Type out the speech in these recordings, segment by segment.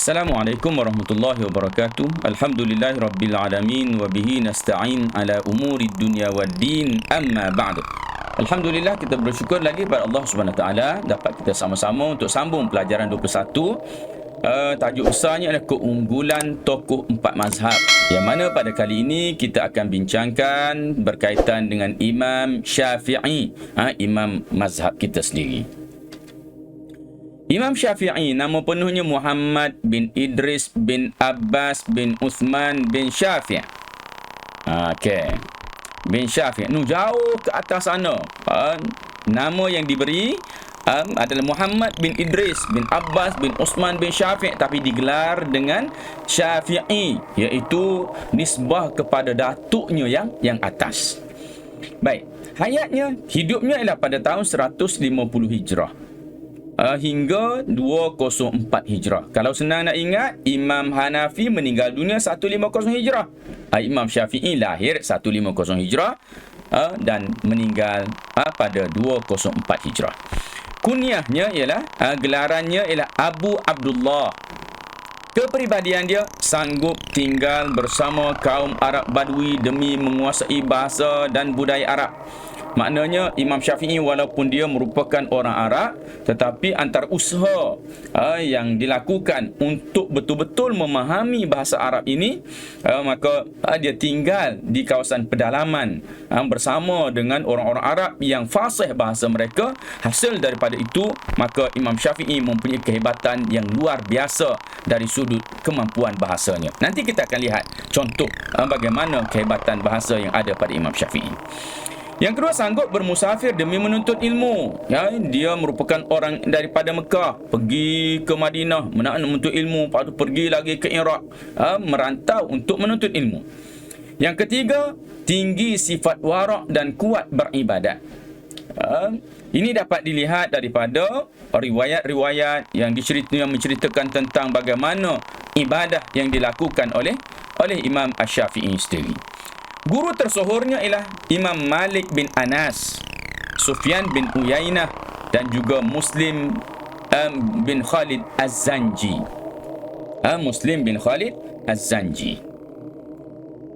Assalamualaikum warahmatullahi wabarakatuh. Alhamdulillahirabbil alamin wa bihi nasta'in ala umuri dunya waddin. Amma ba'du. Alhamdulillah, kita bersyukur lagi kepada Allah Subhanahu wa taala dapat kita sama-sama untuk sambung pelajaran 21. Tajuk besarnya adalah keunggulan tokoh empat mazhab, yang mana pada kali ini kita akan bincangkan berkaitan dengan Imam Syafi'i, imam mazhab kita sendiri. Imam Syafi'i nama penuhnya Muhammad bin Idris bin Abbas bin Uthman bin Syafi'. Okey. Bin Syafi'. Jauh ke atas sana. Nama yang diberi adalah Muhammad bin Idris bin Abbas bin Uthman bin Syafi', tapi digelar dengan Syafi'i, iaitu nisbah kepada datuknya yang atas. Baik. Hidupnya ialah pada tahun 150 Hijrah. Hingga 204 Hijrah. Kalau senang nak ingat, Imam Hanafi meninggal dunia 150 Hijrah. Imam Syafi'i lahir 150 Hijrah dan meninggal pada 204 Hijrah. Kunyahnya ialah, gelarannya ialah Abu Abdullah. Kepribadian dia sanggup tinggal bersama kaum Arab Badui demi menguasai bahasa dan budaya Arab. Maknanya Imam Syafi'i walaupun dia merupakan orang Arab, tetapi antara usaha yang dilakukan untuk betul-betul memahami bahasa Arab ini, maka dia tinggal di kawasan pedalaman bersama dengan orang-orang Arab yang fasih bahasa mereka. Hasil daripada itu, maka Imam Syafi'i mempunyai kehebatan yang luar biasa dari sudut kemampuan bahasanya. Nanti kita akan lihat contoh bagaimana kehebatan bahasa yang ada pada Imam Syafi'i. Yang kedua, sanggup bermusafir demi menuntut ilmu. Dia merupakan orang daripada Mekah, pergi ke Madinah menuntut ilmu, lepas tu pergi lagi ke Iraq, merantau untuk menuntut ilmu. Yang ketiga, tinggi sifat warak dan kuat beribadat. Ini dapat dilihat daripada riwayat-riwayat yang menceritakan tentang bagaimana ibadah yang dilakukan oleh Imam Asy-Syafi'i sendiri. Guru tersohornya ialah Imam Malik bin Anas, Sufyan bin Uyainah dan juga Muslim bin Khalid Az-Zanji. Muslim bin Khalid Az-Zanji.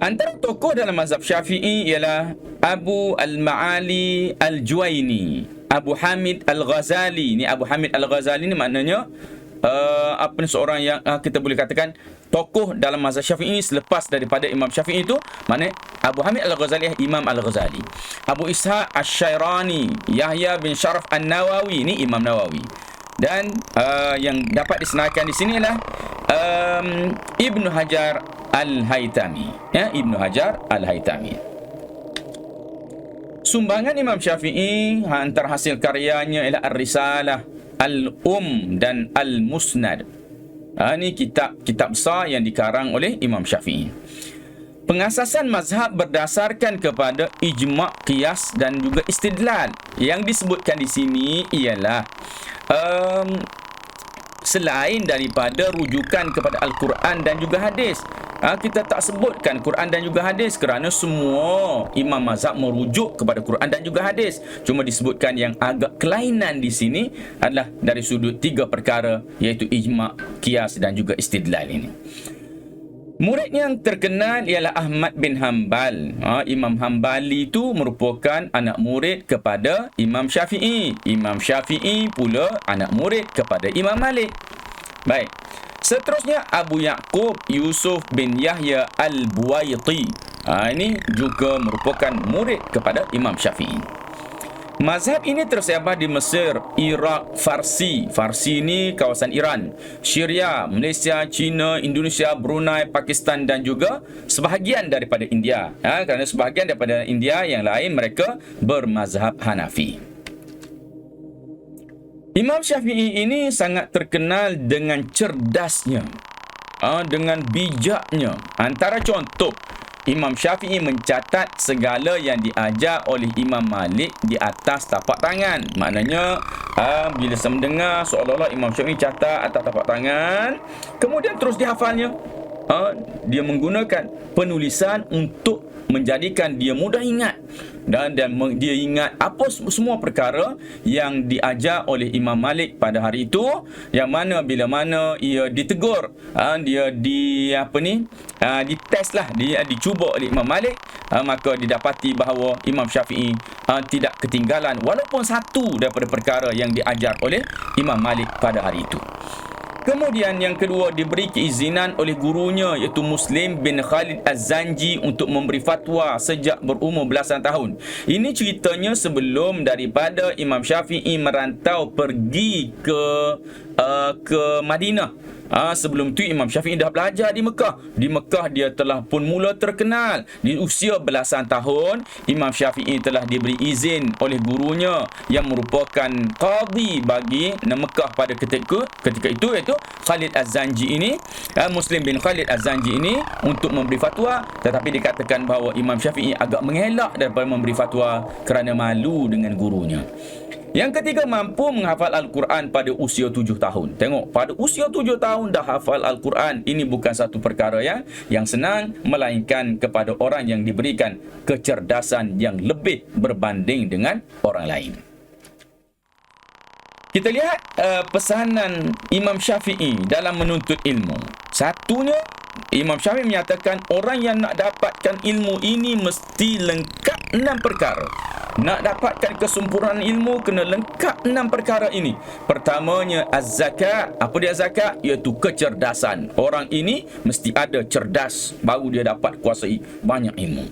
Antara tokoh dalam mazhab Syafi'i ialah Abu Al-Ma'ali Al-Juwaini, Abu Hamid Al-Ghazali. Ni Abu Hamid Al-Ghazali ni maknanya seorang yang kita boleh katakan tokoh dalam mazhab Syafi'i selepas daripada Imam Syafi'i itu. Maknanya Abu Hamid Al-Ghazali, Imam Al-Ghazali. Abu Ishaq Asy-Syairani, Yahya bin Syaraf An-Nawawi, ni Imam Nawawi. Dan yang dapat disenaraikan di sini ialah Ibnu Hajar Al-Haytami. Ibnu Hajar Al-Haytami. Sumbangan Imam Syafi'i antara hasil karyanya ialah Ar-Risalah, Al-Um dan Al-Musnad. Ini kitab besar yang dikarang oleh Imam Syafi'i. Pengasasan mazhab berdasarkan kepada ijma', qiyas dan juga istidlal. Yang disebutkan di sini ialah selain daripada rujukan kepada Al-Quran dan juga hadis. Kita tak sebutkan Quran dan juga hadis kerana semua imam mazhab merujuk kepada Quran dan juga hadis. Cuma disebutkan yang agak kelainan di sini adalah dari sudut tiga perkara, iaitu ijma', qiyas dan juga istidlal ini. Murid yang terkenal ialah Ahmad bin Hanbal. Imam Hanbali itu merupakan anak murid kepada Imam Syafi'i. Imam Syafi'i pula anak murid kepada Imam Malik. Baik. Seterusnya Abu Ya'qub Yusuf bin Yahya Al-Buwaiti. Ini juga merupakan murid kepada Imam Syafi'i. Mazhab ini tersebar di Mesir, Iraq, Farsi. Farsi ini kawasan Iran, Syria, Malaysia, China, Indonesia, Brunei, Pakistan dan juga sebahagian daripada India. Kerana sebahagian daripada India yang lain mereka bermazhab Hanafi. Imam Syafi'i ini sangat terkenal dengan cerdasnya, dengan bijaknya. Antara contoh, Imam Syafi'i mencatat segala yang diajar oleh Imam Malik di atas tapak tangan. Maknanya bila saya mendengar seolah-olah Imam Syafi'i catat atas tapak tangan, kemudian terus dihafalnya. Dia menggunakan penulisan untuk menjadikan dia mudah ingat. dia ingat apa semua perkara yang diajar oleh Imam Malik pada hari itu, yang mana bila mana ia ditegur, dia dites lah, dia dicuba oleh Imam Malik, maka didapati bahawa Imam Syafi'i tidak ketinggalan walaupun satu daripada perkara yang diajar oleh Imam Malik pada hari itu. Kemudian yang kedua, diberi keizinan oleh gurunya iaitu Muslim bin Khalid Az-Zanji untuk memberi fatwa sejak berumur belasan tahun. Ini ceritanya sebelum daripada Imam Syafi'i merantau pergi ke Madinah. Sebelum tu Imam Syafi'i dah belajar di Mekah. Di Mekah dia telah pun mula terkenal. Di usia belasan tahun, Imam Syafi'i telah diberi izin oleh gurunya yang merupakan qadi bagi Mekah pada ketika itu, iaitu Khalid Az-Zanji ini, Muslim bin Khalid Az-Zanji ini, untuk memberi fatwa. Tetapi dikatakan bahawa Imam Syafi'i agak mengelak daripada memberi fatwa kerana malu dengan gurunya. Yang ketiga, mampu menghafal Al-Quran pada usia 7 tahun. Tengok, pada usia 7 tahun dah hafal Al-Quran. Ini bukan satu perkara yang senang, melainkan kepada orang yang diberikan kecerdasan yang lebih berbanding dengan orang lain. Kita lihat pesanan Imam Syafi'i dalam menuntut ilmu. Satunya, Imam Syafi'i menyatakan orang yang nak dapatkan ilmu ini mesti lengkap 6 perkara. Nak dapatkan kesempurnaan ilmu kena lengkap 6 perkara ini. Pertamanya az-zakat. Apa dia zakat? Iaitu kecerdasan. Orang ini mesti ada cerdas baru dia dapat kuasai banyak ilmu.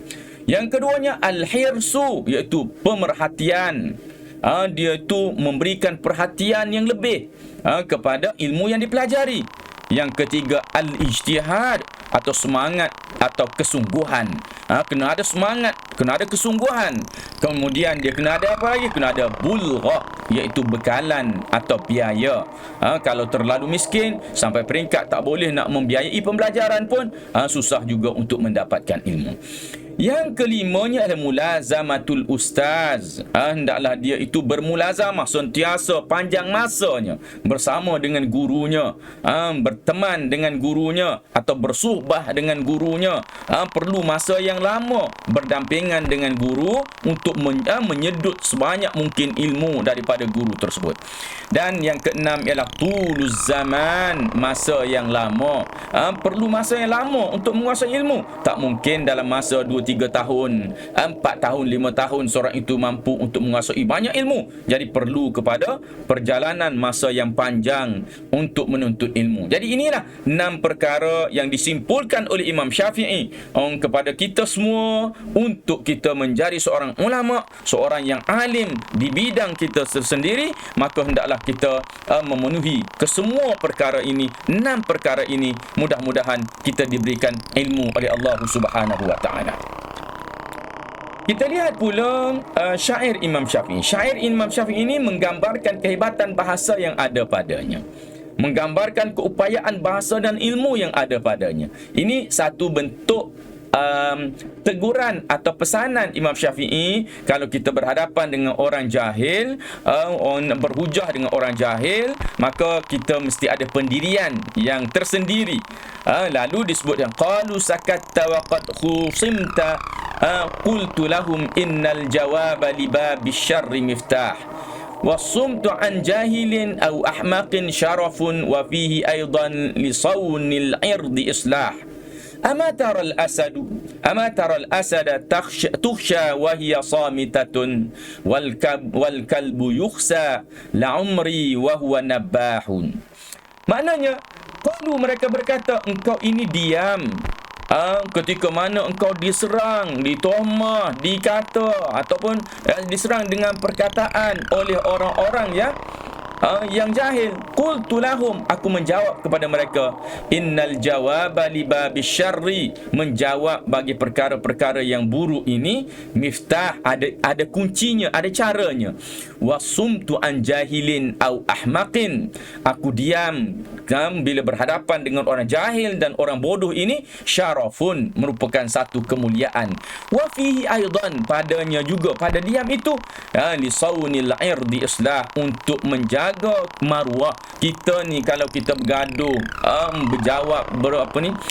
Yang keduanya al-hirsu, iaitu pemerhatian. Dia itu memberikan perhatian yang lebih kepada ilmu yang dipelajari. Yang ketiga al-ijtihad, atau semangat atau kesungguhan. Kena ada semangat, kena ada kesungguhan. Kemudian dia kena ada apa lagi? Kena ada bulghah, iaitu bekalan atau biaya. Kalau terlalu miskin sampai peringkat tak boleh nak membiayai pembelajaran pun, susah juga untuk mendapatkan ilmu. Yang kelimanya adalah mulazamatul ustaz. Hendaklah dia itu bermulazamah sentiasa panjang masanya bersama dengan gurunya, berteman dengan gurunya atau bersuhbah dengan gurunya. Perlu masa yang lama berdampingan dengan guru untuk menyedut sebanyak mungkin ilmu daripada guru tersebut. Dan yang keenam ialah tuluz zaman, masa yang lama. Perlu masa yang lama untuk menguasai ilmu. Tak mungkin dalam masa 2-3 tahun, 4 tahun, 5 tahun seorang itu mampu untuk menguasai banyak ilmu. Jadi perlu kepada perjalanan masa yang panjang untuk menuntut ilmu. Jadi inilah 6 perkara yang disimpulkan oleh Imam Syafi'i kepada kita semua untuk kita menjadi seorang ulama, seorang yang alim di bidang kita sendiri. Maka hendaklah kita memenuhi kesemua perkara ini, 6 perkara ini. Mudah-mudahan kita diberikan ilmu oleh Allah Subhanahu wa taala. Kita lihat pula syair Imam Syafi'i. Syair Imam Syafi'i ini menggambarkan kehebatan bahasa yang ada padanya, menggambarkan keupayaan bahasa dan ilmu yang ada padanya. Ini satu bentuk teguran atau pesanan Imam Syafi'i. Kalau kita berhadapan dengan orang jahil, berhujah dengan orang jahil, maka kita mesti ada pendirian yang tersendiri. Lalu disebutkan qalu sakatta wa qad khusimta qultu lahum innal jawaba li babish syarri miftah wasumtu an jahilin aw ahmaqin syarafun wa fihi aidan li sawnil irdi islah. أما ترى الأسد تخشى وهي صامتة والكلب يخشى لعمري وهو نباح. Maknanya, kalau mereka berkata engkau ini diam ketika mana engkau diserang, ditohmah, dikata ataupun diserang dengan perkataan oleh orang-orang yang jahil. Qultu lahum, aku menjawab kepada mereka, innal jawaba li babish syarri, menjawab bagi perkara-perkara yang buruk ini, miftah, ada kuncinya, ada caranya. Wasumtu an jahilin au ahmaqin, aku diam bila berhadapan dengan orang jahil dan orang bodoh ini, syarafun, merupakan satu kemuliaan. Wa fihi aidan, padanya juga, pada diam itu, li sawnil irdi islah, untuk menjaga maruah, kita ni kalau kita bergaduh,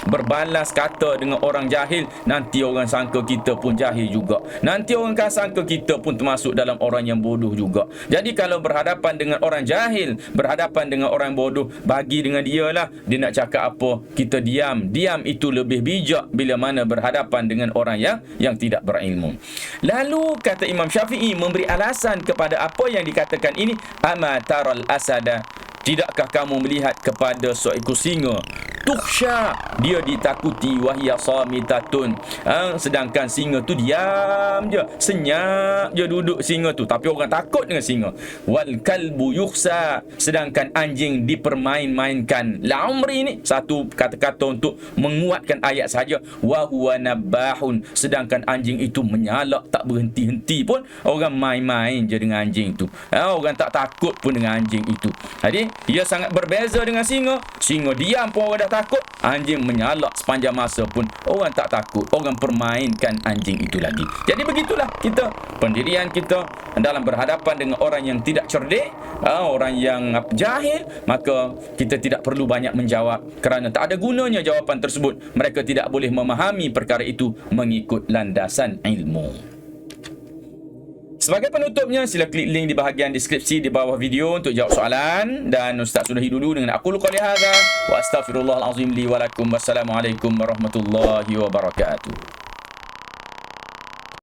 berbalas kata dengan orang jahil, nanti orang sangka kita pun jahil juga. Nanti orang akan sangka kita pun termasuk dalam orang yang bodoh juga. Jadi kalau berhadapan dengan orang jahil, berhadapan dengan orang bodoh, bagi dengan dia lah. Dia nak cakap apa, kita diam. Diam itu lebih bijak bila mana berhadapan dengan orang yang tidak berilmu. Lalu kata Imam Syafi'i memberi alasan kepada apa yang dikatakan ini, ama taral asada, tidakkah kamu melihat kepada seekor singa, tukhsha, dia ditakuti, wahya samitatun, sedangkan singa tu diam je, senyap je duduk singa tu, tapi orang takut dengan singa. Wal kalbu yukhsa, sedangkan anjing dipermain-mainkan. La umri ni satu kata-kata untuk menguatkan ayat saja. Wa huwa nabahun, sedangkan anjing itu menyalak tak berhenti-henti pun, orang main-main je dengan anjing tu. Orang tak takut pun dengan anjing itu. Jadi ia sangat berbeza dengan singa. Singa diam pun orang dah takut, anjing menyalak sepanjang masa pun orang tak takut, orang permainkan anjing itu lagi. Jadi begitulah kita, pendirian kita dalam berhadapan dengan orang yang tidak cerdik, orang yang jahil, maka kita tidak perlu banyak menjawab kerana tak ada gunanya jawapan tersebut. Mereka tidak boleh memahami perkara itu mengikut landasan ilmu. Sebagai penutupnya, sila klik link di bahagian deskripsi di bawah video untuk jawab soalan. Dan Ustaz sudahi dulu dengan aqulu qouli hadza wa astaghfirullahal azim li wa lakum. Wassalamualaikum warahmatullahi wabarakatuh.